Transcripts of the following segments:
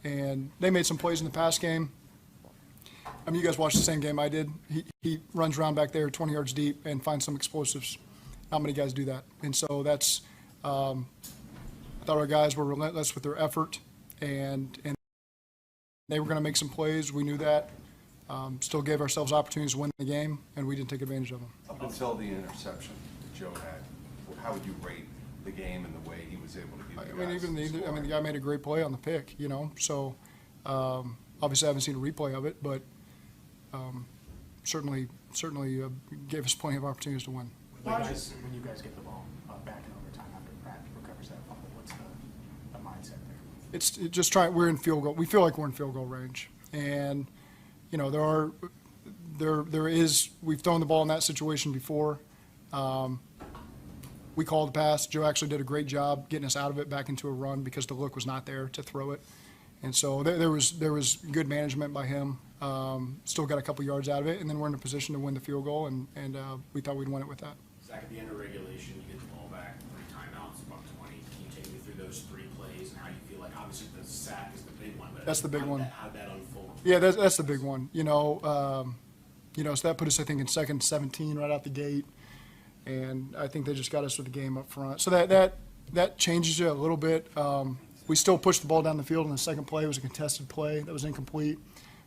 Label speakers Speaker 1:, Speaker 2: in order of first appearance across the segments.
Speaker 1: And they made some plays in the pass game. I mean, you guys watched the same game I did. He runs around back there 20 yards deep and finds some explosives. Not many guys do that. And so that's I thought our guys were relentless with their effort, and they were going to make some plays. We knew that. Still gave ourselves opportunities to win the game, and we didn't take advantage of them.
Speaker 2: Up until the interception that Joe had, how would you rate the game and the way he was able to give you guys
Speaker 1: the guy made a great play on the pick, you know. So obviously I haven't seen a replay of it, but certainly gave us plenty of opportunities to win.
Speaker 3: When you guys get the ball back in overtime after Pratt recovers that fumble, what's the mindset there?
Speaker 1: It's just trying. We're in field goal. We feel like we're in field goal range, and you know there is. We've thrown the ball in that situation before. We called the pass. Joe actually did a great job getting us out of it back into a run because the look was not there to throw it, and so there was good management by him. Still got a couple yards out of it, and then we're in a position to win the field goal, and we thought we'd win it with that.
Speaker 4: Zach, at the end of regulation, you get the ball back, 3 timeouts, about 20. Can you take me through those 3 plays and how you feel like? Obviously, the sack is the big one, but
Speaker 1: That's the big one.
Speaker 4: How'd that unfold?
Speaker 1: Yeah, that's the big one. So that put us, I think, in second 17 right out the gate, and I think they just got us with the game up front. So that changes you a little bit. We still pushed the ball down the field, and the second play was a contested play that was incomplete.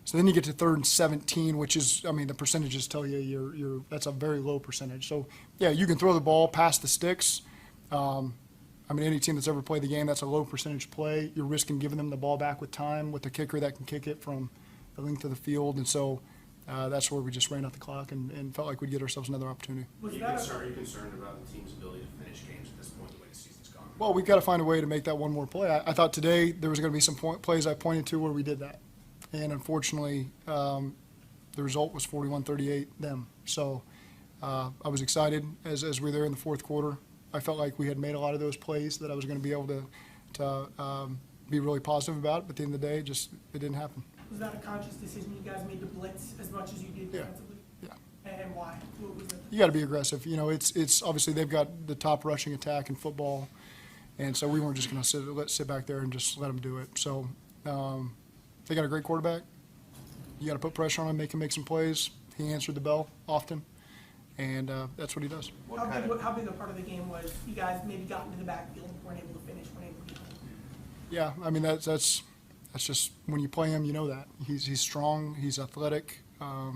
Speaker 1: So then you get to 3rd and 17, which is, I mean, the percentages tell you that's a very low percentage. So, yeah, you can throw the ball past the sticks. I mean, any team that's ever played the game, that's a low percentage play. You're risking giving them the ball back with time with the kicker that can kick it from the length of the field. And so that's where we just ran out the clock and felt like we'd get ourselves another opportunity.
Speaker 4: Are you concerned about the team's ability to finish games at this point, the way the season's gone?
Speaker 1: Well, we've got to find a way to make that one more play. I thought today there was going to be some plays I pointed to where we did that. And unfortunately, the result was 41-38 them. So I was excited as we were there in the fourth quarter. I felt like we had made a lot of those plays that I was going to be able to be really positive about. But at the end of the day, it didn't happen.
Speaker 5: Was that a conscious decision you guys made to blitz as much as you did defensively?
Speaker 1: Yeah.
Speaker 5: And why? What was it?
Speaker 1: You got to be aggressive. You know, it's obviously they've got the top rushing attack in football, and so we weren't just going to sit back there and just let them do it. So. They got a great quarterback. You got to put pressure on him, make him make some plays. He answered the bell often, and that's what he does.
Speaker 5: How big a part of the game was you guys maybe got into the backfield, weren't able to finish, weren't able to get home?
Speaker 1: Yeah, I mean that's just when you play him, you know that he's strong, he's athletic,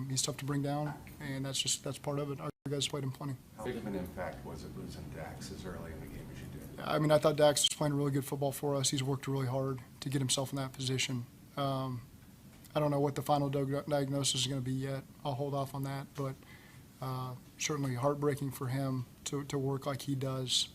Speaker 1: he's tough to bring down, and that's part of it. Our guys played him plenty.
Speaker 2: How big of an impact was it losing Dax as early in the game as you did?
Speaker 1: I mean, I thought Dax was playing really good football for us. He's worked really hard to get himself in that position. I don't know what the final diagnosis is going to be yet. I'll hold off on that, but certainly heartbreaking for him to work like he does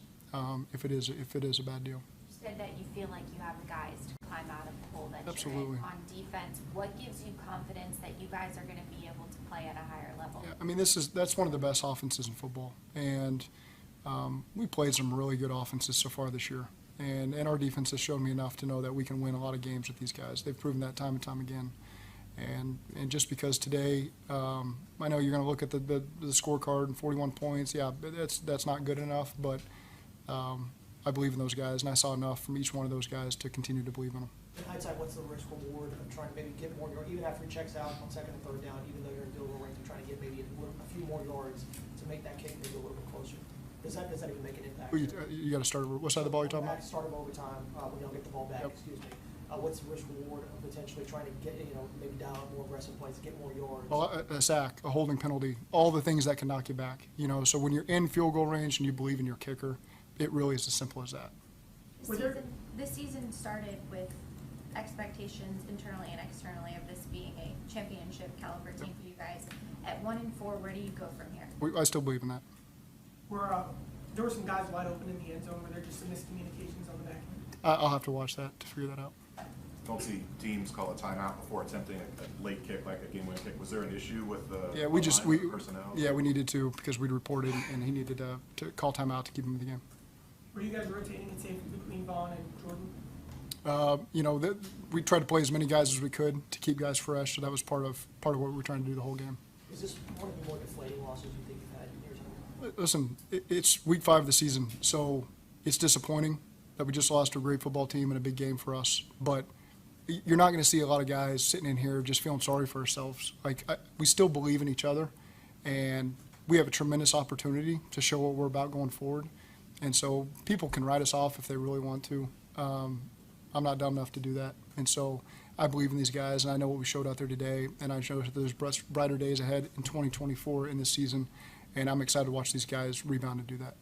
Speaker 1: if it is a bad deal.
Speaker 6: You said that you feel like you have the guys to climb out of the hole that
Speaker 1: Absolutely.
Speaker 6: you're in on defense. What gives you confidence that you guys are going to be able to play at a higher level?
Speaker 1: Yeah, I mean, that's one of the best offenses in football, and we played some really good offenses so far this year. And our defense has shown me enough to know that we can win a lot of games with these guys. They've proven that time and time again. And just because today, I know you're going to look at the scorecard and 41 points. Yeah, that's not good enough. But I believe in those guys, and I saw enough from each one of those guys to continue to believe in them.
Speaker 7: In hindsight, what's the risk reward of trying to maybe get more yards, even after he checks out on 2nd and 3rd down, even though you're in field goal range, and trying to get maybe a few more yards to make that kick maybe a little bit closer? Does that even make an impact?
Speaker 1: You got to start. What side of the ball are you talking about?
Speaker 7: Start of overtime when y'all get the ball back. Yep. Excuse me. What's the risk reward of potentially trying to get maybe down more aggressive plays, get more yards?
Speaker 1: Well, a sack, a holding penalty, all the things that can knock you back. So when you're in field goal range and you believe in your kicker, it really is as simple as that.
Speaker 6: This season started with expectations internally and externally of this being a championship caliber team for you guys. At 1-4, where do you go from here?
Speaker 1: I still believe in that.
Speaker 5: There were some guys wide open in the end zone where there just some miscommunications on the back end.
Speaker 1: I'll have to watch that to figure that out.
Speaker 8: Don't see teams call a timeout before attempting a late kick, like a game-winning kick. Was there an issue with the personnel?
Speaker 1: Yeah, we needed to because we'd reported and he needed to call timeout to keep him in the game.
Speaker 5: Were you guys rotating it safely between Vaughn and Jordan?
Speaker 1: We tried to play as many guys as we could to keep guys fresh, so that was part of what we were trying to do the whole game.
Speaker 7: Is this one of the more deflating losses you think you've had in years?
Speaker 1: Listen, it's week 5 of the season, so it's disappointing that we just lost to a great football team in a big game for us. But you're not going to see a lot of guys sitting in here just feeling sorry for ourselves. Like, we still believe in each other, and we have a tremendous opportunity to show what we're about going forward. And so people can write us off if they really want to. I'm not dumb enough to do that. And so I believe in these guys, and I know what we showed out there today, and I know that there's brighter days ahead in 2024 in this season, and I'm excited to watch these guys rebound and do that.